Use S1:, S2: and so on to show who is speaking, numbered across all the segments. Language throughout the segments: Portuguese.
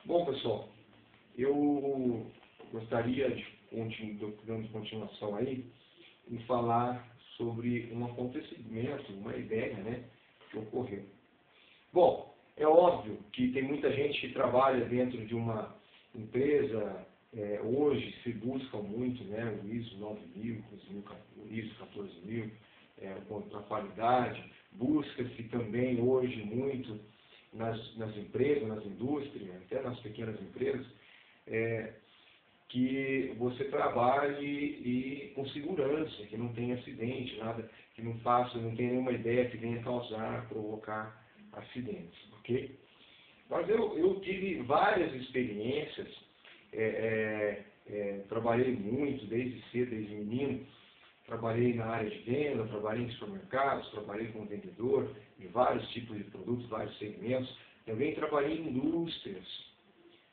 S1: Bom, pessoal, eu gostaria de, dando continuação aí, em falar sobre um acontecimento, uma ideia, né, que ocorreu. Bom, é óbvio que tem muita gente que trabalha dentro de uma empresa, hoje se busca muito, né, o ISO 9000, o ISO 14000, a qualidade, busca-se também hoje muito nas empresas, nas indústrias, até nas pequenas empresas, que você trabalhe com segurança, que não tenha acidente, nada, que não tenha nenhuma ideia que venha provocar acidentes, ok? Mas eu tive várias experiências, trabalhei muito, desde cedo, desde menino, trabalhei na área de venda, trabalhei em supermercados, trabalhei como vendedor de vários tipos de produtos, vários segmentos, também trabalhei em indústrias,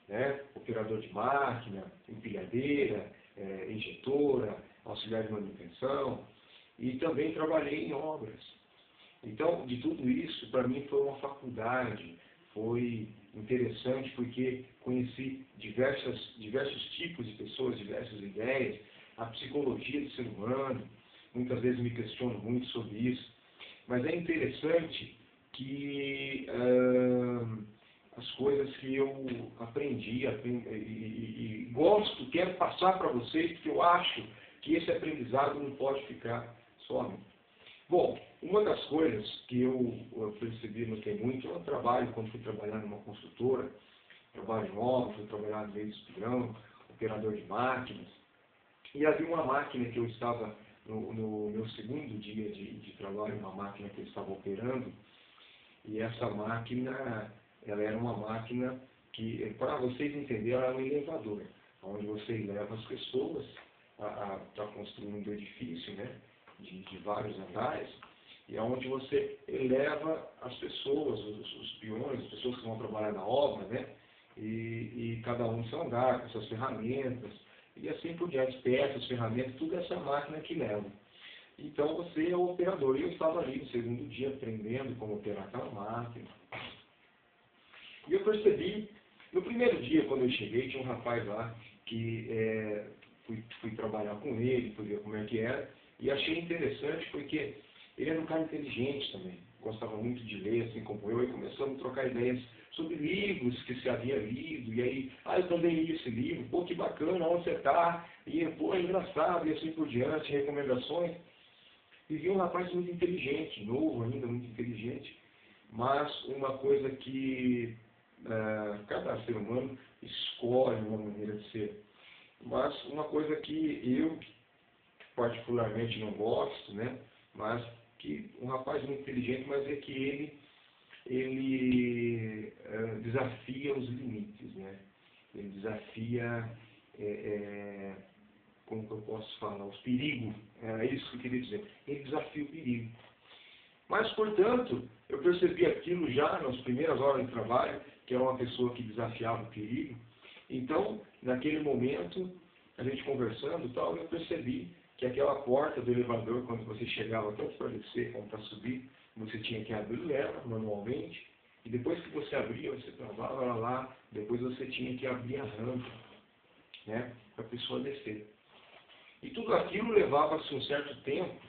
S1: né? Operador de máquina, empilhadeira, injetora, auxiliar de manutenção, e também trabalhei em obras. Então, de tudo isso, para mim foi uma faculdade, foi interessante porque conheci diversos tipos de pessoas, diversas ideias, a psicologia do ser humano, muitas vezes me questiono muito sobre isso, mas é interessante que as coisas que eu aprendi e gosto, quero passar para vocês, porque eu acho que esse aprendizado não pode ficar só a mim. Bom, uma das coisas que eu percebi, notei muito, eu trabalho, quando fui trabalhar numa construtora, trabalho em obra, fui trabalhar no meio do espigão, operador de máquinas, e havia uma máquina que eu estava, no meu segundo dia de trabalho, uma máquina que eu estava operando, e essa máquina, ela era uma máquina que, para vocês entenderem, ela era um elevador, onde você leva as pessoas para construir um edifício, né, de vários andares, e onde você eleva as pessoas, os peões, as pessoas que vão trabalhar na obra, né, e cada um no seu andar, com suas ferramentas, e assim por diante, peças, ferramentas, tudo essa máquina que leva. Então você é o operador. E eu estava ali no segundo dia aprendendo como operar aquela máquina. E eu percebi, no primeiro dia, quando eu cheguei, tinha um rapaz lá que fui trabalhar com ele, fui ver como é que era, e achei interessante porque ele era um cara inteligente também, gostava muito de ler, assim como eu, e começamos a trocar ideias sobre livros que se havia lido, e aí, eu também li esse livro, pô, que bacana, onde você está? E, pô, é engraçado, e assim por diante, recomendações. E vi um rapaz muito inteligente, novo ainda, muito inteligente, mas uma coisa que cada ser humano escolhe uma maneira de ser. Mas uma coisa que eu particularmente não gosto, né, mas que um rapaz muito inteligente, mas é que ele desafia os limites, né? Ele desafia, como que eu posso falar, os perigos, é isso que eu queria dizer, ele desafia o perigo. Mas, portanto, eu percebi aquilo já nas primeiras horas de trabalho, que era uma pessoa que desafiava o perigo. Então, naquele momento, a gente conversando e tal, eu percebi que aquela porta do elevador, quando você chegava tanto para descer como para subir, você tinha que abrir ela manualmente, e depois que você abria, você travava ela lá, depois você tinha que abrir a rampa, né, para a pessoa descer. E tudo aquilo levava-se um certo tempo,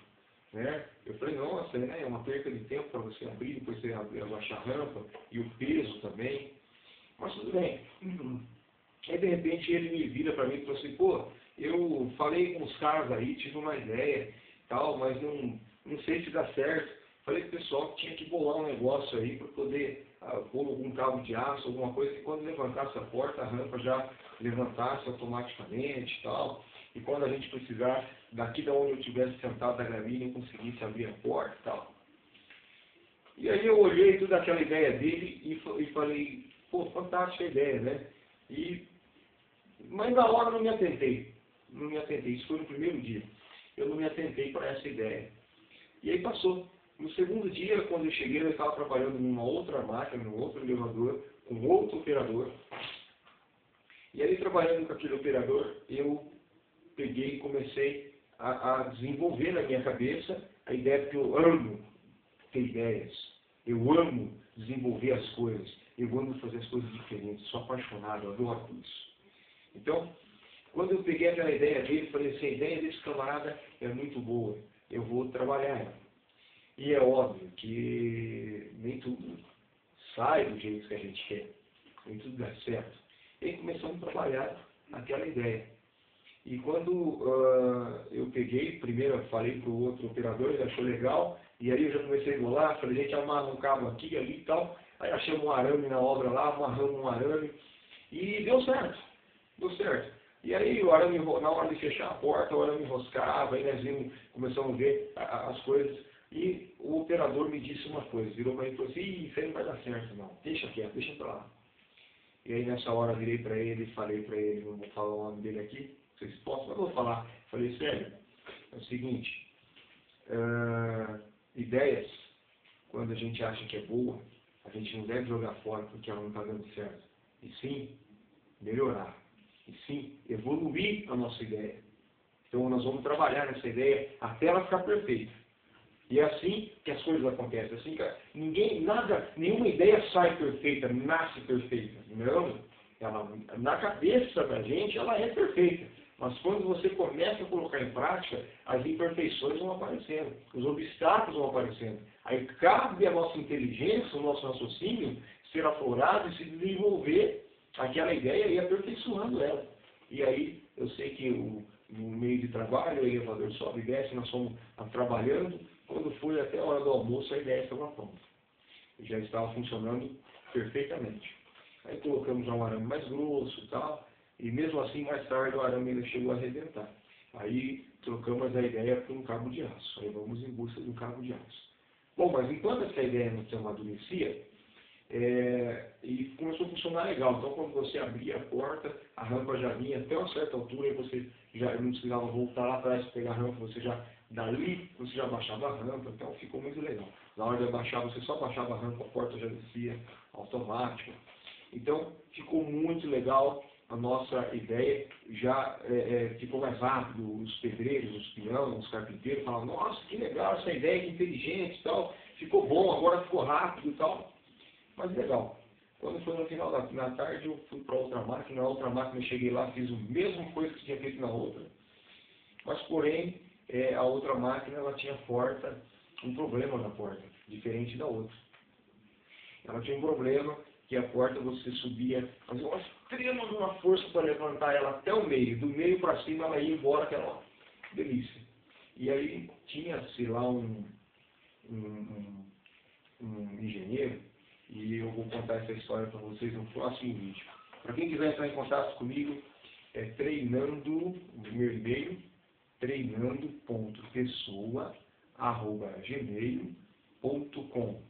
S1: né? Eu falei, nossa, é uma perca de tempo para você abrir, depois você abaixar a rampa, e o peso também. Mas tudo bem. Aí, de repente, ele me vira para mim e falou assim, pô, eu falei com os caras aí, tive uma ideia, tal, mas não sei se dá certo. Falei com o pessoal que tinha que bolar um negócio aí para poder pôr algum cabo de aço, alguma coisa, que quando levantasse a porta, a rampa já levantasse automaticamente e tal. E quando a gente precisar, daqui de onde eu estivesse sentado na gramilha, eu conseguisse abrir a porta e tal. E aí eu olhei toda aquela ideia dele e falei, pô, fantástica ideia, né? Mas na hora eu não me atentei. Isso foi no primeiro dia. Eu não me atentei para essa ideia. E aí passou. No segundo dia, quando eu cheguei, eu estava trabalhando numa outra máquina, num outro elevador, com outro operador. E aí, trabalhando com aquele operador, eu peguei e comecei a desenvolver na minha cabeça a ideia, porque eu amo ter ideias. Eu amo desenvolver as coisas. eu amo fazer as coisas diferentes, sou apaixonado, eu adoro isso. Então, quando eu peguei aquela ideia dele, falei assim, a ideia desse camarada é muito boa, eu vou trabalhar ela. E é óbvio que nem tudo sai do jeito que a gente quer, nem tudo dá certo. E aí começamos a trabalhar aquela ideia. E quando eu peguei, primeiro eu falei para o outro operador, ele achou legal, e aí eu já comecei a enrolar, falei, a gente amarra um cabo aqui, ali e tal, aí achamos um arame na obra lá, amarramos um arame, e deu certo, deu certo. E aí o arame, na hora de fechar a porta, o arame enroscava, aí nós começamos a ver as coisas, e o operador me disse uma coisa, virou para mim e falou assim, isso aí não vai dar certo não, deixa quieto, deixa para lá. E aí nessa hora eu virei para ele e falei para ele, não vou falar o nome dele aqui, vocês possam, mas eu vou falar. Falei, sério, é o seguinte, ideias, quando a gente acha que é boa, a gente não deve jogar fora porque ela não está dando certo. E sim, melhorar. E sim, evoluir a nossa ideia. Então nós vamos trabalhar nessa ideia até ela ficar perfeita. E é assim que as coisas acontecem. Assim que nenhuma ideia sai perfeita, nasce perfeita. Não. Ela, na cabeça da gente, ela é perfeita. Mas quando você começa a colocar em prática, as imperfeições vão aparecendo, os obstáculos vão aparecendo. Aí cabe a nossa inteligência, o nosso raciocínio, ser aflorado e se desenvolver aquela ideia e aperfeiçoando ela. E aí, eu sei que no meio de trabalho, o elevador sobe e desce, nós fomos trabalhando. Quando foi até a hora do almoço, a ideia estava pronta. Já estava funcionando perfeitamente. Aí colocamos um arame mais grosso e tal, e mesmo assim, mais tarde, o arame ainda chegou a arrebentar. Aí trocamos a ideia por um cabo de aço. Aí vamos em busca de um cabo de aço. Bom, mas enquanto essa ideia não se amadurecia, e começou a funcionar legal. Então, quando você abria a porta, a rampa já vinha até uma certa altura, e você já não precisava voltar lá atrás para pegar a rampa, dali você já baixava a rampa, então ficou muito legal. Na hora de abaixar, você só baixava a rampa, a porta já descia automática. Então, ficou muito legal a nossa ideia, já ficou mais rápido, os pedreiros, os peões, os carpinteiros falavam, nossa, que legal essa ideia, que inteligente e tal, ficou bom, agora ficou rápido e tal. Mas legal. Quando foi no final da tarde, eu fui para outra máquina, na outra máquina eu cheguei lá, fiz a mesma coisa que tinha feito na outra. Mas, porém, a outra máquina, ela tinha um problema na porta, diferente da outra. Ela tinha um problema que a porta você subia, fazia uma extrema de uma força para levantar ela até o meio. Do meio para cima ela ia embora, aquela delícia. E aí tinha-se lá um engenheiro, e eu vou contar essa história para vocês no próximo vídeo. Para quem quiser entrar em contato comigo, é treinando, o meu e-mail, treinando.pessoa@gmail.com.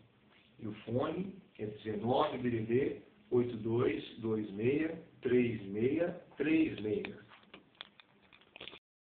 S1: E o fone é 19 DDD 82